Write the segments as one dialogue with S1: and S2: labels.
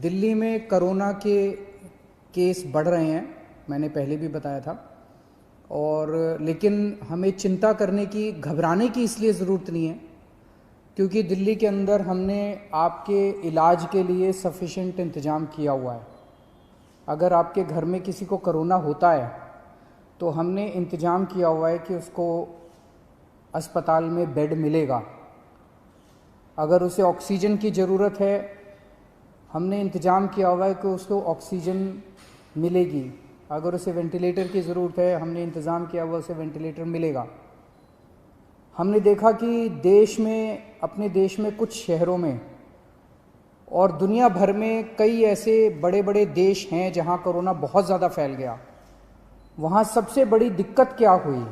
S1: दिल्ली में कोरोना के केस बढ़ रहे हैं, मैंने पहले भी बताया था। और लेकिन हमें चिंता करने की, घबराने की इसलिए ज़रूरत नहीं है क्योंकि दिल्ली के अंदर हमने आपके इलाज के लिए सफिशेंट इंतज़ाम किया हुआ है। अगर आपके घर में किसी को कोरोना होता है तो हमने इंतज़ाम किया हुआ है कि उसको अस्पताल में बेड मिलेगा। अगर उसे ऑक्सीजन की ज़रूरत है, हमने इंतज़ाम किया हुआ है कि उसको ऑक्सीजन मिलेगी। अगर उसे वेंटिलेटर की ज़रूरत है, हमने इंतज़ाम किया हुआ उसे वेंटिलेटर मिलेगा। हमने देखा कि देश में, अपने देश में कुछ शहरों में और दुनिया भर में कई ऐसे बड़े बड़े देश हैं जहां कोरोना बहुत ज़्यादा फैल गया। वहां सबसे बड़ी दिक्कत क्या हुई?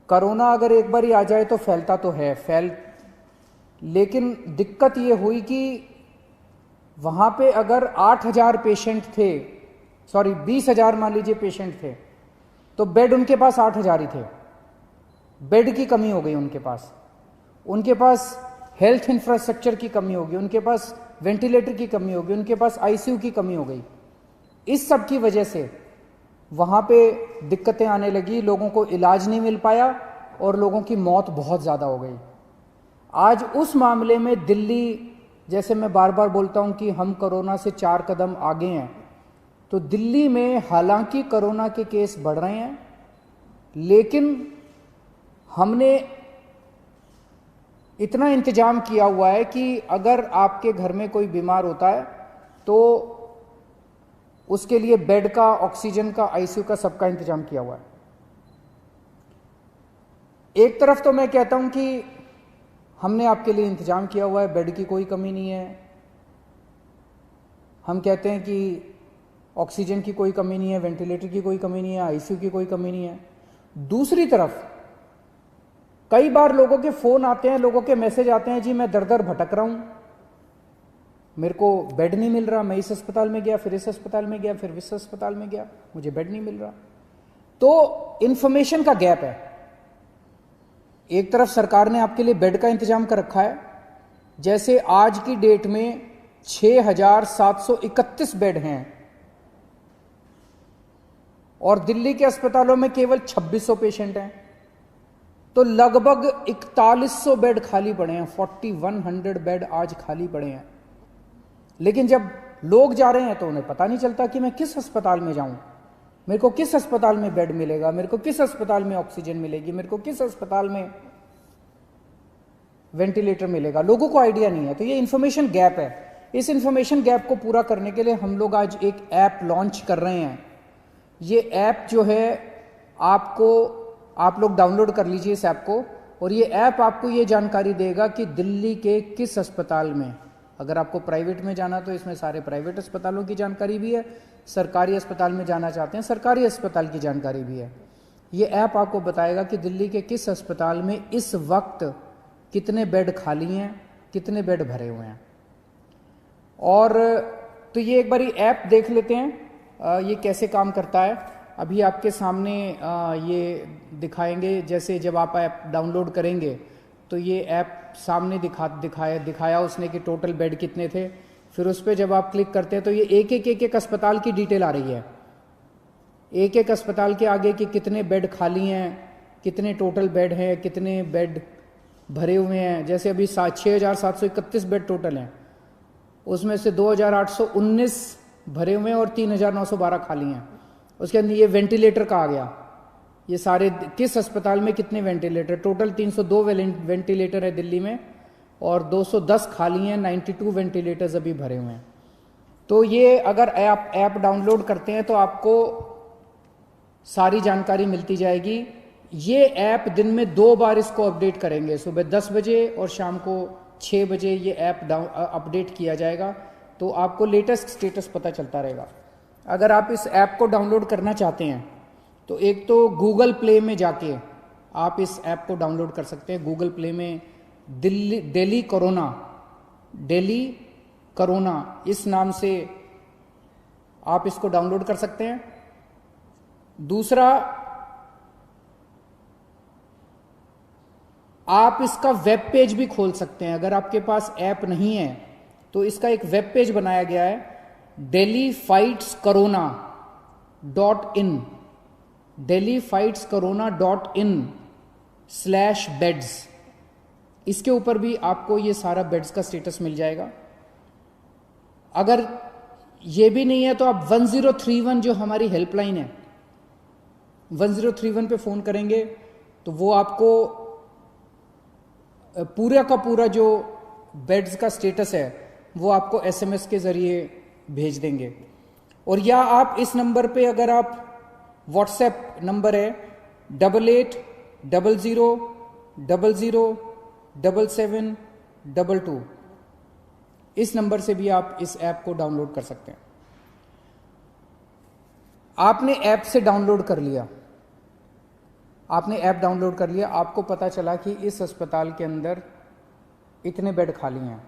S1: कोरोना अगर एक बार ही आ जाए तो फैलता तो है, लेकिन दिक्कत ये हुई कि वहां पे अगर 8,000 पेशेंट थे, 20,000 मान लीजिए पेशेंट थे, तो बेड उनके पास 8,000 ही थे। बेड की कमी हो गई उनके पास हेल्थ इंफ्रास्ट्रक्चर की कमी होगी, उनके पास वेंटिलेटर की कमी होगी, उनके पास आईसीयू की कमी हो गई। इस सब की वजह से वहां पे दिक्कतें आने लगी, लोगों को इलाज नहीं मिल पाया और लोगों की मौत बहुत ज़्यादा हो गई। आज उस मामले में दिल्ली, जैसे मैं बार बार बोलता हूं कि हम कोरोना से 4 कदम आगे हैं, तो दिल्ली में हालांकि कोरोना के केस बढ़ रहे हैं, लेकिन हमने इतना इंतजाम किया हुआ है कि अगर आपके घर में कोई बीमार होता है तो उसके लिए बेड का, ऑक्सीजन का, आईसीयू का, सबका इंतजाम किया हुआ है। एक तरफ तो मैं कहता हूं कि हमने आपके लिए इंतजाम किया हुआ है, बेड की कोई कमी नहीं है। हम कहते हैं कि ऑक्सीजन की कोई कमी नहीं है, वेंटिलेटर की कोई कमी नहीं है, आईसीयू की कोई कमी नहीं है। दूसरी तरफ कई बार लोगों के फोन आते हैं, लोगों के मैसेज आते हैं, जी मैं दर दर भटक रहा हूं, मेरे को बेड नहीं मिल रहा, मैं इस अस्पताल में गया, फिर इस अस्पताल में गया, फिर इस अस्पताल में गया, मुझे बेड नहीं मिल रहा। तो इंफॉर्मेशन का गैप है। एक तरफ सरकार ने आपके लिए बेड का इंतजाम कर रखा है, जैसे आज की डेट में 6,731 बेड हैं और दिल्ली के अस्पतालों में केवल 2,600 पेशेंट हैं, तो लगभग 4,100 बेड खाली पड़े हैं। 4,100 बेड आज खाली पड़े हैं। लेकिन जब लोग जा रहे हैं तो उन्हें पता नहीं चलता कि मैं किस अस्पताल में जाऊं, मेरे को किस अस्पताल में बेड मिलेगा, मेरे को किस अस्पताल में ऑक्सीजन मिलेगी, मेरे को किस अस्पताल में वेंटिलेटर मिलेगा। लोगों को आइडिया नहीं है। तो ये इंफॉर्मेशन गैप है। इस इंफॉर्मेशन गैप को पूरा करने के लिए हम लोग आज एक ऐप लॉन्च कर रहे हैं। ये ऐप जो है, आप लोग डाउनलोड कर लीजिए इस ऐप को, और ये ऐप आपको ये जानकारी देगा कि दिल्ली के किस अस्पताल में, अगर आपको प्राइवेट में जाना तो इसमें सारे प्राइवेट अस्पतालों की जानकारी भी है, सरकारी अस्पताल में जाना चाहते हैं सरकारी अस्पताल की जानकारी भी है। ये ऐप आपको बताएगा कि दिल्ली के किस अस्पताल में इस वक्त कितने बेड खाली हैं, कितने बेड भरे हुए हैं। और तो ये एक बारी ऐप देख लेते हैं ये कैसे काम करता है। अभी आपके सामने ये दिखाएंगे, जैसे जब आप ऐप डाउनलोड करेंगे तो ये ऐप सामने दिखाया उसने कि टोटल बेड कितने थे। फिर उस पर जब आप क्लिक करते हैं तो ये एक अस्पताल की डिटेल आ रही है, एक एक अस्पताल के आगे कि कितने बेड खाली हैं, कितने टोटल बेड हैं, कितने बेड भरे हुए हैं। जैसे अभी 6,731 बेड टोटल हैं, उसमें से 2,819 भरे हुए हैं और 3,912 खाली हैं। उसके अंदर ये वेंटिलेटर का आ गया, ये सारे किस अस्पताल में कितने वेंटिलेटर, टोटल 302 वेंटिलेटर है दिल्ली में और 210 खाली हैं, 92 वेंटिलेटर्स अभी भरे हुए हैं। तो ये अगर ऐप डाउनलोड करते हैं तो आपको सारी जानकारी मिलती जाएगी। ये ऐप दिन में 2 बार इसको अपडेट करेंगे, सुबह 10 बजे और शाम को 6 बजे ये ऐप अपडेट किया जाएगा, तो आपको लेटेस्ट स्टेटस पता चलता रहेगा। अगर आप इस ऐप को डाउनलोड करना चाहते हैं तो एक तो गूगल प्ले में जाके आप इस ऐप को डाउनलोड कर सकते हैं। गूगल प्ले में दिल्ली कोरोना इस नाम से आप इसको डाउनलोड कर सकते हैं। दूसरा, आप इसका वेब पेज भी खोल सकते हैं। अगर आपके पास ऐप नहीं है तो इसका एक वेब पेज बनाया गया है, delhifightscorona.in, delhifightscorona.in/beds। इसके ऊपर भी आपको ये सारा बेड्स का स्टेटस मिल जाएगा। अगर ये भी नहीं है तो आप 1031 जो हमारी हेल्पलाइन है, 1031 पे फ़ोन करेंगे तो वो आपको पूरा का पूरा जो बेड्स का स्टेटस है वो आपको SMS के ज़रिए भेज देंगे। और या आप इस नंबर पे, अगर आप व्हाट्सएप नंबर है 8800007722, इस नंबर से भी आप इस ऐप को डाउनलोड कर सकते हैं। आपने ऐप से डाउनलोड कर लिया, आपने ऐप डाउनलोड कर लिया, आपको पता चला कि इस अस्पताल के अंदर इतने बेड खाली हैं।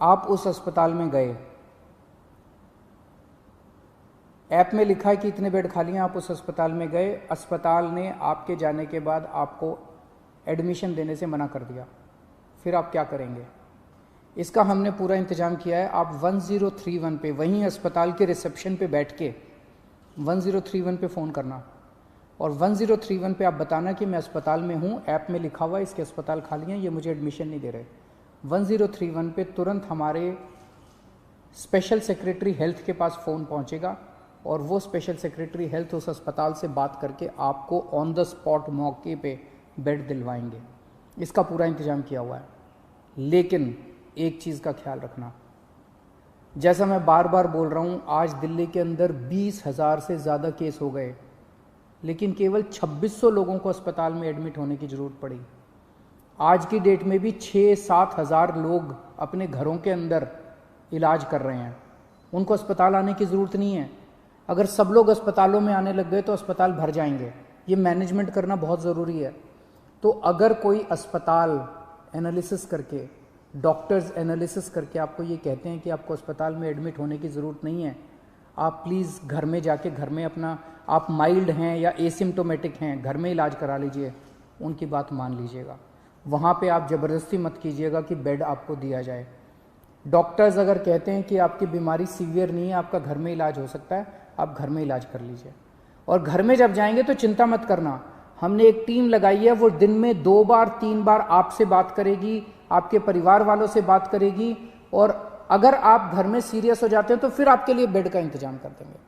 S1: आप उस अस्पताल में गए, ऐप में लिखा है कि इतने बेड खाली हैं, आप उस अस्पताल में गए, अस्पताल ने आपके जाने के बाद आपको एडमिशन देने से मना कर दिया, फिर आप क्या करेंगे? इसका हमने पूरा इंतजाम किया है। आप 1031 पे, वहीं अस्पताल के रिसेप्शन पे बैठ के 1031 पे फ़ोन करना और 1031 पे आप बताना कि मैं अस्पताल में हूँ, ऐप में लिखा हुआ है इसके अस्पताल खाली हैं, ये मुझे एडमिशन नहीं दे रहे। 1031 पे तुरंत हमारे स्पेशल सेक्रेटरी हेल्थ के पास फ़ोन पहुँचेगा और वो स्पेशल सेक्रेटरी हेल्थ उस अस्पताल से बात करके आपको ऑन द स्पॉट मौके पे बेड दिलवाएंगे। इसका पूरा इंतजाम किया हुआ है। लेकिन एक चीज़ का ख्याल रखना, जैसा मैं बार बार बोल रहा हूँ, आज दिल्ली के अंदर 20,000 से ज़्यादा केस हो गए, लेकिन केवल 2600 लोगों को अस्पताल में एडमिट होने की ज़रूरत पड़ी। आज की डेट में भी 6-7 हज़ार लोग अपने घरों के अंदर इलाज कर रहे हैं, उनको अस्पताल आने की ज़रूरत नहीं है। अगर सब लोग अस्पतालों में आने लग गए तो अस्पताल भर जाएंगे। ये मैनेजमेंट करना बहुत ज़रूरी है। तो अगर कोई अस्पताल एनालिसिस करके, डॉक्टर्स एनालिसिस करके आपको ये कहते हैं कि आपको अस्पताल में एडमिट होने की ज़रूरत नहीं है, आप प्लीज़ घर में जाके, घर में अपना, आप माइल्ड हैं या एसिम्टोमेटिक हैं, घर में इलाज करा लीजिए, उनकी बात मान लीजिएगा। वहाँ पे आप ज़बरदस्ती मत कीजिएगा कि बेड आपको दिया जाए। डॉक्टर्स अगर कहते हैं कि आपकी बीमारी सीवियर नहीं है, आपका घर में इलाज हो सकता है, आप घर में इलाज कर लीजिए। और घर में जब जाएंगे तो चिंता मत करना, हमने एक टीम लगाई है, वो दिन में 2 बार 3 बार आपसे बात करेगी, आपके परिवार वालों से बात करेगी, और अगर आप घर में सीरियस हो जाते हैं तो फिर आपके लिए बेड का इंतजाम कर देंगे।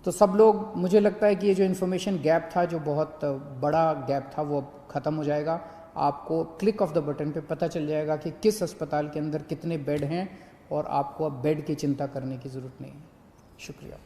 S1: तो सब लोग, मुझे लगता है कि ये जो इन्फॉर्मेशन गैप था, जो बहुत बड़ा गैप था, वो अब ख़त्म हो जाएगा। आपको क्लिक ऑफ द बटन पे पता चल जाएगा कि किस अस्पताल के अंदर कितने बेड हैं और आपको अब बेड की चिंता करने की ज़रूरत नहीं है। शुक्रिया।